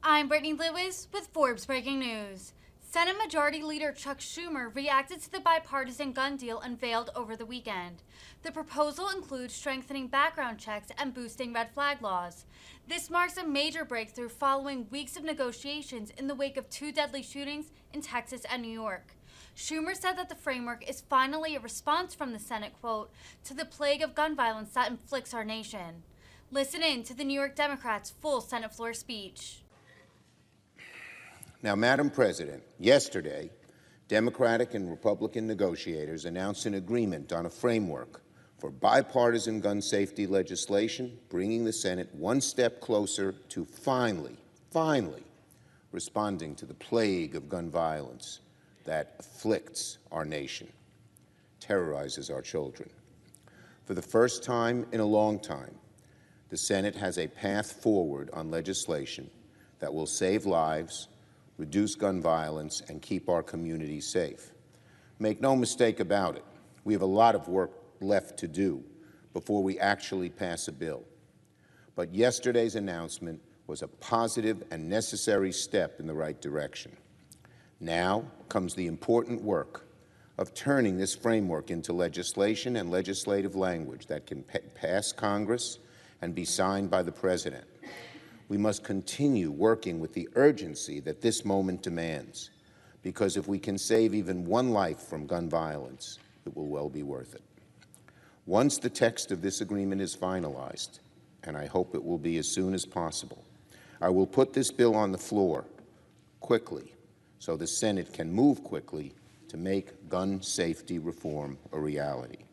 I'm Brittany Lewis with Forbes Breaking News. Senate Majority Leader Chuck Schumer reacted to the bipartisan gun deal unveiled over the weekend. The proposal includes strengthening background checks and boosting red flag laws. This marks a major breakthrough following weeks of negotiations in the wake of two deadly shootings in Texas and New York. Schumer said that the framework is finally a response from the Senate, quote, to the plague of gun violence that inflicts our nation. Listen in to the New York Democrats' full Senate floor speech. Now, Madam President, yesterday, Democratic and Republican negotiators announced an agreement on a framework for bipartisan gun safety legislation, bringing the Senate one step closer to finally responding to the plague of gun violence that afflicts our nation, terrorizes our children. For the first time in a long time, the Senate has a path forward on legislation that will save lives, reduce gun violence, and keep our communities safe. Make no mistake about it, we have a lot of work left to do before we actually pass a bill. But yesterday's announcement was a positive and necessary step in the right direction. Now comes the important work of turning this framework into legislation and legislative language that can pass Congress and be signed by the President. We must continue working with the urgency that this moment demands, because if we can save even one life from gun violence, it will well be worth it. Once the text of this agreement is finalized, and I hope it will be as soon as possible, I will put this bill on the floor quickly so the Senate can move quickly to make gun safety reform a reality.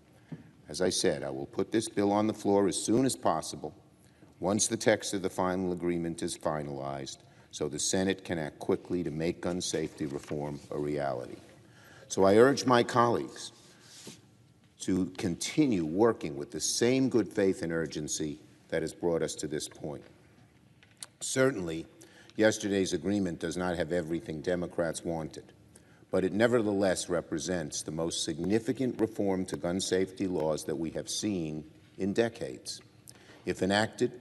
As I said, I will put this bill on the floor as soon as possible, once the text of the final agreement is finalized, so the Senate can act quickly to make gun safety reform a reality. So I urge my colleagues to continue working with the same good faith and urgency that has brought us to this point. Certainly, yesterday's agreement does not have everything Democrats wanted, but it nevertheless represents the most significant reform to gun safety laws that we have seen in decades. If enacted,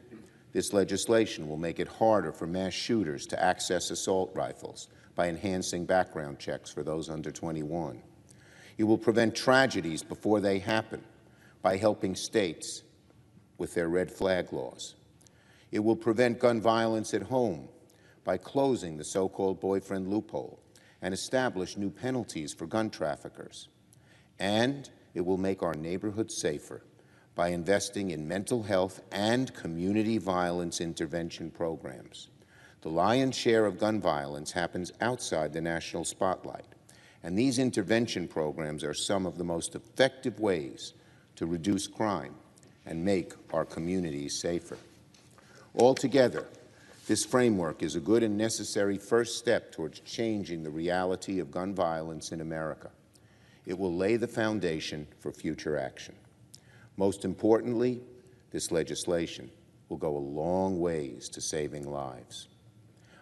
this legislation will make it harder for mass shooters to access assault rifles by enhancing background checks for those under 21. It will prevent tragedies before they happen by helping states with their red flag laws. It will prevent gun violence at home by closing the so-called boyfriend loophole and establish new penalties for gun traffickers. And it will make our neighborhoods safer by investing in mental health and community violence intervention programs. The lion's share of gun violence happens outside the national spotlight, and these intervention programs are some of the most effective ways to reduce crime and make our communities safer. Altogether, this framework is a good and necessary first step towards changing the reality of gun violence in America. It will lay the foundation for future action. Most importantly, this legislation will go a long ways to saving lives.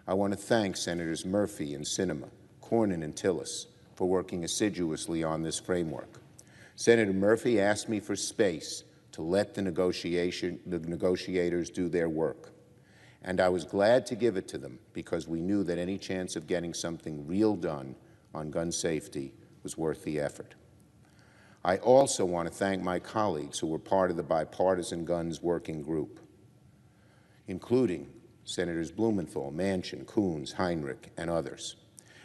I want to thank Senators Murphy and Sinema, Cornyn and Tillis for working assiduously on this framework. Senator Murphy asked me for space to let the negotiators do their work, and I was glad to give it to them because we knew that any chance of getting something real done on gun safety was worth the effort. I also want to thank my colleagues who were part of the Bipartisan Guns Working Group, including Senators Blumenthal, Manchin, Coons, Heinrich, and others.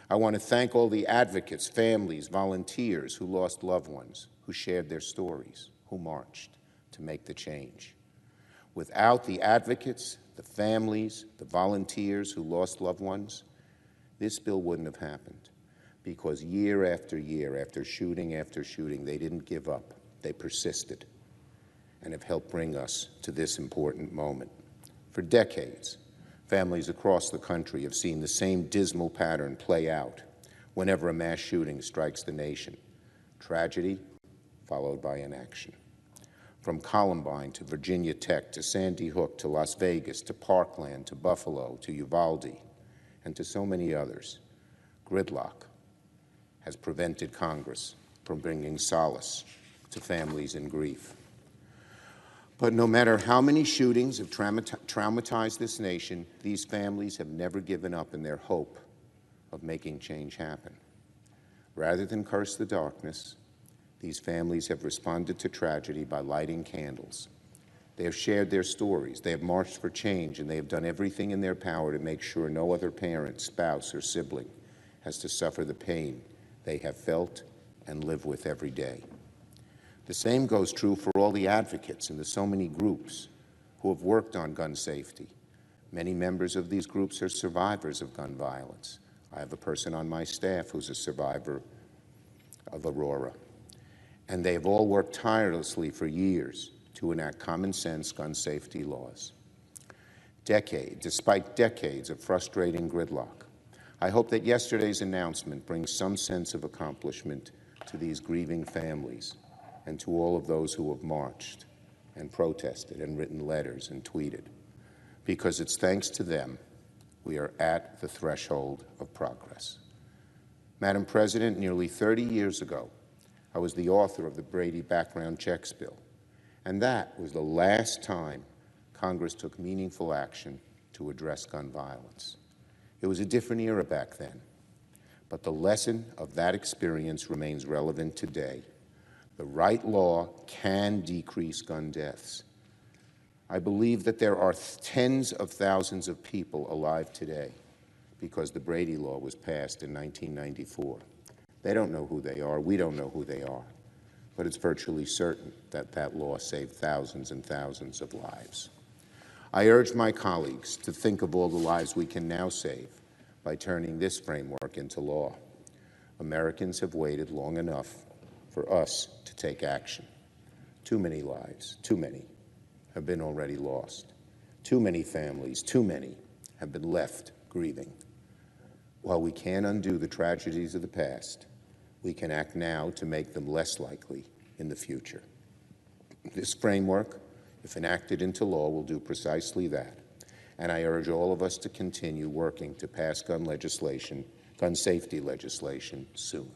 I want to thank all the advocates, families, volunteers who lost loved ones, who shared their stories, who marched to make the change. Without the advocates, the families, the volunteers who lost loved ones, this bill wouldn't have happened. Because year after year, after shooting, they didn't give up. They persisted and have helped bring us to this important moment. For decades, families across the country have seen the same dismal pattern play out whenever a mass shooting strikes the nation. Tragedy followed by inaction. From Columbine to Virginia Tech to Sandy Hook to Las Vegas to Parkland to Buffalo to Uvalde and to so many others, gridlock has prevented Congress from bringing solace to families in grief. But no matter how many shootings have traumatized this nation, these families have never given up in their hope of making change happen. Rather than curse the darkness, these families have responded to tragedy by lighting candles. They have shared their stories, they have marched for change, and they have done everything in their power to make sure no other parent, spouse, or sibling has to suffer the pain they have felt and live with every day. The same goes true for all the advocates and the so many groups who have worked on gun safety. Many members of these groups are survivors of gun violence. I have a person on my staff who's a survivor of Aurora. And they have all worked tirelessly for years to enact common sense gun safety laws. Despite decades of frustrating gridlock, I hope that yesterday's announcement brings some sense of accomplishment to these grieving families and to all of those who have marched and protested and written letters and tweeted, because it's thanks to them we are at the threshold of progress. Madam President, nearly 30 years ago, I was the author of the Brady background checks bill, and that was the last time Congress took meaningful action to address gun violence. It was a different era back then, but the lesson of that experience remains relevant today. The right law can decrease gun deaths. I believe that there are tens of thousands of people alive today because the Brady Law was passed in 1994. They don't know who they are. We don't know who they are. But it's virtually certain that that law saved thousands and thousands of lives. I urge my colleagues to think of all the lives we can now save by turning this framework into law. Americans have waited long enough for us to take action. Too many lives, too many, have been already lost. Too many families, too many, have been left grieving. While we can't undo the tragedies of the past, we can act now to make them less likely in the future. This framework, if enacted into law, will do precisely that. And I urge all of us to continue working to pass gun safety legislation soon.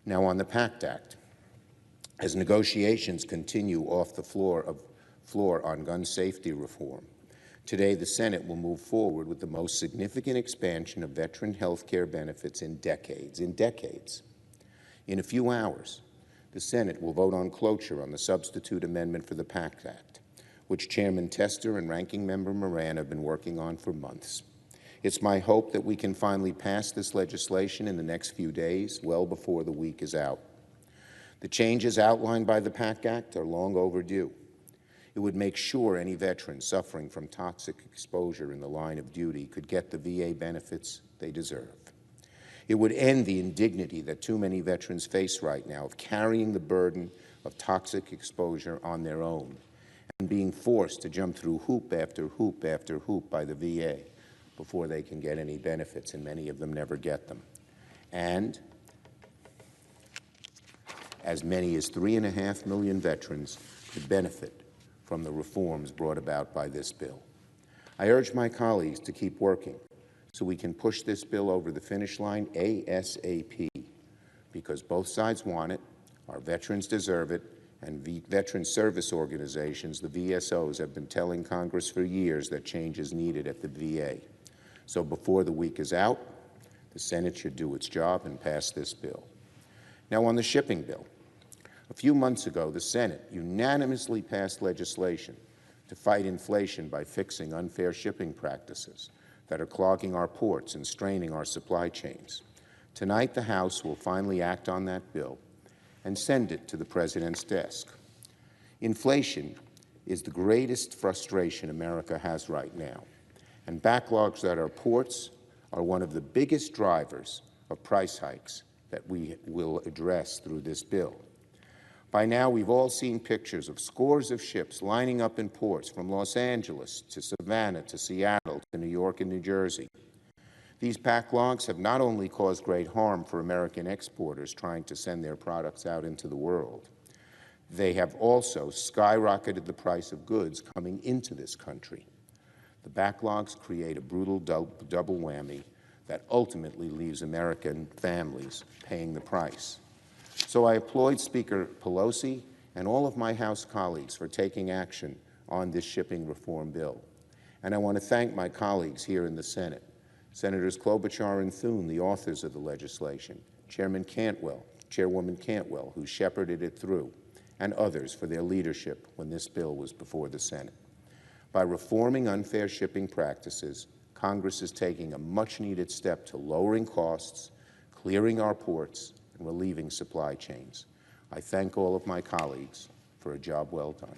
Now on the PACT Act, as negotiations continue off the floor on gun safety reform, today the Senate will move forward with the most significant expansion of veteran health care benefits in decades. In a few hours, the Senate will vote on cloture on the substitute amendment for the PACT Act, which Chairman Tester and Ranking Member Moran have been working on for months. It's my hope that we can finally pass this legislation in the next few days, well before the week is out. The changes outlined by the PACT Act are long overdue. It would make sure any veteran suffering from toxic exposure in the line of duty could get the VA benefits they deserve. It would end the indignity that too many veterans face right now of carrying the burden of toxic exposure on their own and being forced to jump through hoop after hoop after hoop by the VA before they can get any benefits, and many of them never get them. And as many as 3.5 million veterans could benefit from the reforms brought about by this bill. I urge my colleagues to keep working so we can push this bill over the finish line ASAP, because both sides want it, our veterans deserve it, and veteran service organizations, the VSOs, have been telling Congress for years that change is needed at the VA. So before the week is out, the Senate should do its job and pass this bill. Now on the shipping bill, a few months ago, the Senate unanimously passed legislation to fight inflation by fixing unfair shipping practices that are clogging our ports and straining our supply chains. Tonight, the House will finally act on that bill and send it to the President's desk. Inflation is the greatest frustration America has right now, and backlogs at our ports are one of the biggest drivers of price hikes that we will address through this bill. By now, we've all seen pictures of scores of ships lining up in ports from Los Angeles to Savannah to Seattle to New York and New Jersey. These backlogs have not only caused great harm for American exporters trying to send their products out into the world, they have also skyrocketed the price of goods coming into this country. The backlogs create a brutal double whammy that ultimately leaves American families paying the price. So I applaud Speaker Pelosi and all of my House colleagues for taking action on this shipping reform bill. And I want to thank my colleagues here in the Senate, Senators Klobuchar and Thune, the authors of the legislation, Chairwoman Cantwell, who shepherded it through, and others for their leadership when this bill was before the Senate. By reforming unfair shipping practices, Congress is taking a much-needed step to lowering costs, clearing our ports, and relieving supply chains. I thank all of my colleagues for a job well done.